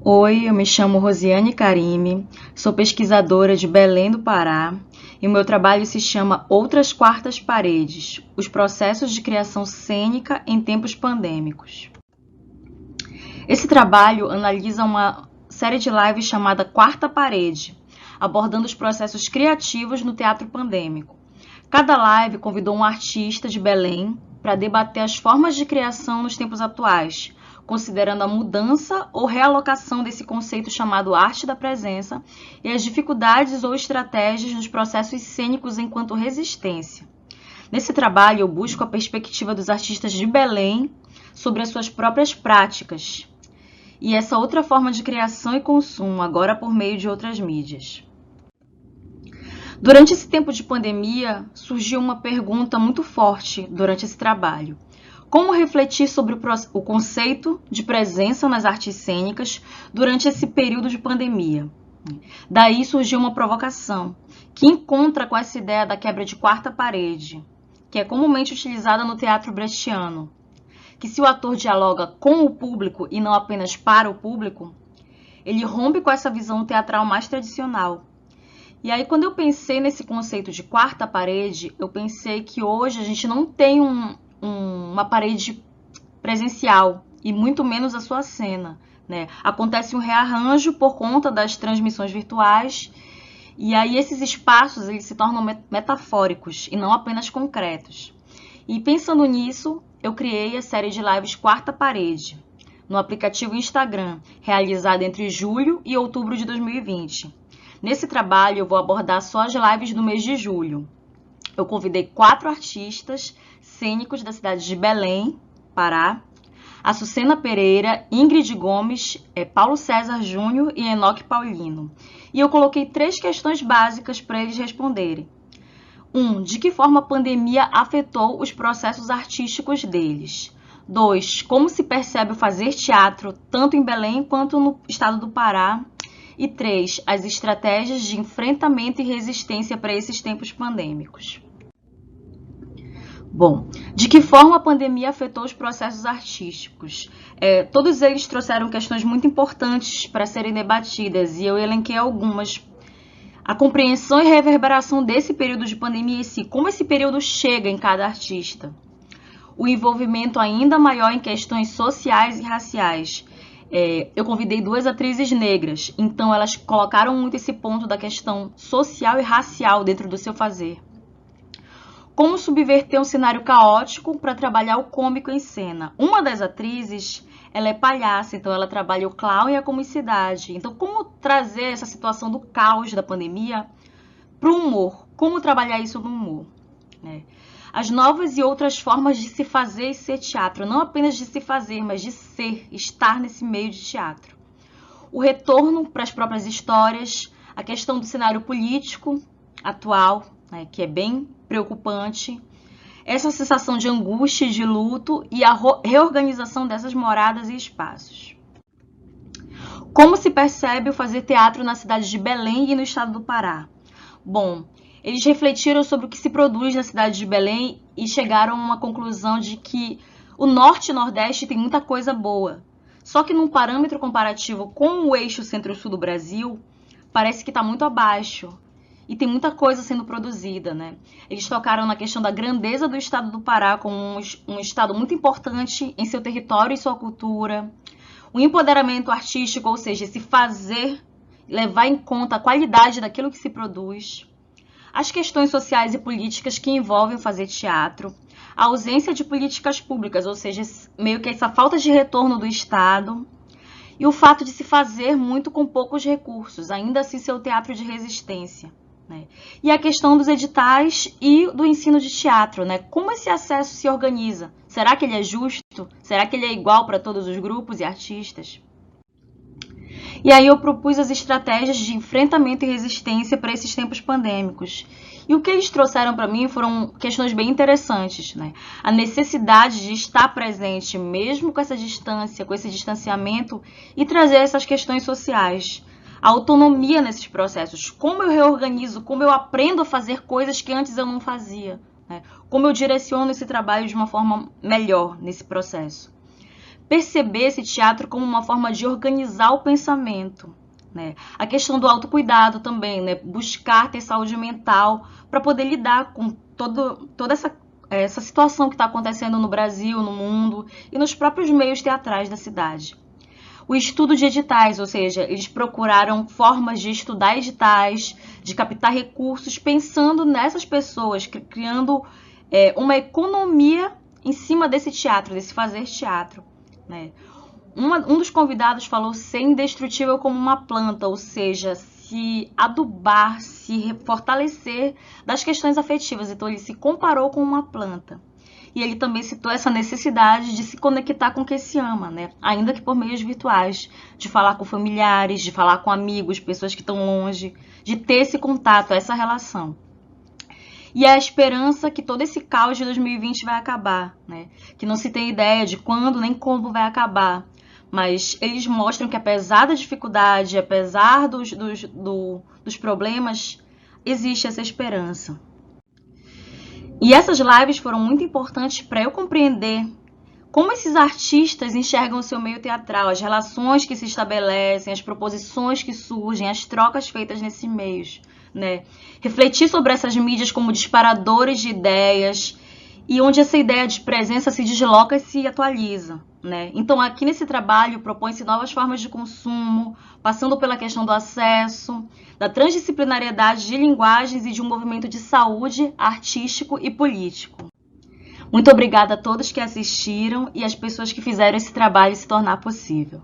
Oi, eu me chamo Rosiane Carime, sou pesquisadora de Belém do Pará e o meu trabalho se chama Outras Quartas Paredes, os processos de criação cênica em tempos pandêmicos. Esse trabalho analisa uma série de lives chamada Quarta Parede, abordando os processos criativos no teatro pandêmico. Cada live convidou um artista de Belém para debater as formas de criação nos tempos atuais, considerando a mudança ou realocação desse conceito chamado arte da presença e as dificuldades ou estratégias dos processos cênicos enquanto resistência. Nesse trabalho, eu busco a perspectiva dos artistas de Belém sobre as suas próprias práticas e essa outra forma de criação e consumo, agora por meio de outras mídias. Durante esse tempo de pandemia, surgiu uma pergunta muito forte durante esse trabalho. Como refletir sobre o conceito de presença nas artes cênicas durante esse período de pandemia? Daí surgiu uma provocação, que encontra com essa ideia da quebra de quarta parede, que é comumente utilizada no teatro brechtiano, que se o ator dialoga com o público e não apenas para o público, ele rompe com essa visão teatral mais tradicional. E aí, quando eu pensei nesse conceito de quarta parede, eu pensei que hoje a gente não tem uma parede presencial e muito menos a sua cena, né? Acontece um rearranjo por conta das transmissões virtuais e aí esses espaços eles se tornam metafóricos e não apenas concretos. E pensando nisso, eu criei a série de lives Quarta Parede no aplicativo Instagram, realizada entre julho e outubro de 2020. Nesse trabalho, eu vou abordar só as lives do mês de julho. Eu convidei 4 artistas cênicos da cidade de Belém, Pará, Açucena Pereira, Ingrid Gomes, Paulo César Júnior e Enoque Paulino. E eu coloquei 3 questões básicas para eles responderem. 1. De que forma a pandemia afetou os processos artísticos deles? 2. Como se percebe o fazer teatro, tanto em Belém quanto no estado do Pará? E 3. As estratégias de enfrentamento e resistência para esses tempos pandêmicos. Bom, de que forma a pandemia afetou os processos artísticos? Todos eles trouxeram questões muito importantes para serem debatidas e eu elenquei algumas. A compreensão e reverberação desse período de pandemia em si, como esse período chega em cada artista. O envolvimento ainda maior em questões sociais e raciais. Eu convidei 2 atrizes negras, então elas colocaram muito esse ponto da questão social e racial dentro do seu fazer. Como subverter um cenário caótico para trabalhar o cômico em cena. Uma das atrizes, ela é palhaça, então ela trabalha o clown e a comicidade. Então, como trazer essa situação do caos da pandemia para o humor? Como trabalhar isso no humor? As novas e outras formas de se fazer e ser teatro, não apenas de se fazer, mas de ser, estar nesse meio de teatro. O retorno para as próprias histórias, a questão do cenário político atual, que é bem preocupante, essa sensação de angústia e de luto e a reorganização dessas moradas e espaços. Como se percebe o fazer teatro na cidade de Belém e no estado do Pará? Bom, eles refletiram sobre o que se produz na cidade de Belém e chegaram a uma conclusão de que o Norte e Nordeste tem muita coisa boa. Só que num parâmetro comparativo com o eixo Centro-Sul do Brasil, parece que está muito abaixo. E tem muita coisa sendo produzida, né? Eles tocaram na questão da grandeza do estado do Pará como um estado muito importante em seu território e sua cultura. O empoderamento artístico, ou seja, esse fazer, levar em conta a qualidade daquilo que se produz. As questões sociais e políticas que envolvem fazer teatro. A ausência de políticas públicas, ou seja, meio que essa falta de retorno do Estado. E o fato de se fazer muito com poucos recursos, ainda assim ser o teatro de resistência. E a questão dos editais e do ensino de teatro, como esse acesso se organiza? Será que ele é justo? Será que ele é igual para todos os grupos e artistas? E aí eu propus as estratégias de enfrentamento e resistência para esses tempos pandêmicos. E o que eles trouxeram para mim foram questões bem interessantes, A necessidade de estar presente mesmo com essa distância, com esse distanciamento e trazer essas questões sociais. A autonomia nesses processos, como eu reorganizo, como eu aprendo a fazer coisas que antes eu não fazia, como eu direciono esse trabalho de uma forma melhor nesse processo. perceber esse teatro como uma forma de organizar o pensamento, né? A questão do autocuidado também, né? Buscar ter saúde mental para poder lidar com toda essa situação que está acontecendo no Brasil, no mundo e nos próprios meios teatrais da cidade. O estudo de editais, ou seja, eles procuraram formas de estudar editais, de captar recursos, pensando nessas pessoas, criando uma economia em cima desse teatro, desse fazer teatro, né? Um dos convidados falou ser indestrutível como uma planta, ou seja, se adubar, se fortalecer das questões afetivas. Então ele se comparou com uma planta. E ele também citou essa necessidade de se conectar com quem se ama, né? Ainda que por meios virtuais, de falar com familiares, de falar com amigos, pessoas que estão longe, de ter esse contato, essa relação. E a esperança que todo esse caos de 2020 vai acabar, né? Que não se tem ideia de quando nem como vai acabar. Mas eles mostram que apesar da dificuldade, apesar dos problemas, existe essa esperança. E essas lives foram muito importantes para eu compreender como esses artistas enxergam o seu meio teatral, as relações que se estabelecem, as proposições que surgem, as trocas feitas nesses meios, né? Refletir sobre essas mídias como disparadores de ideias e onde essa ideia de presença se desloca e se atualiza, né? Então, aqui nesse trabalho, propõe-se novas formas de consumo, passando pela questão do acesso, da transdisciplinariedade de linguagens e de um movimento de saúde artístico e político. Muito obrigada a todos que assistiram e às pessoas que fizeram esse trabalho se tornar possível.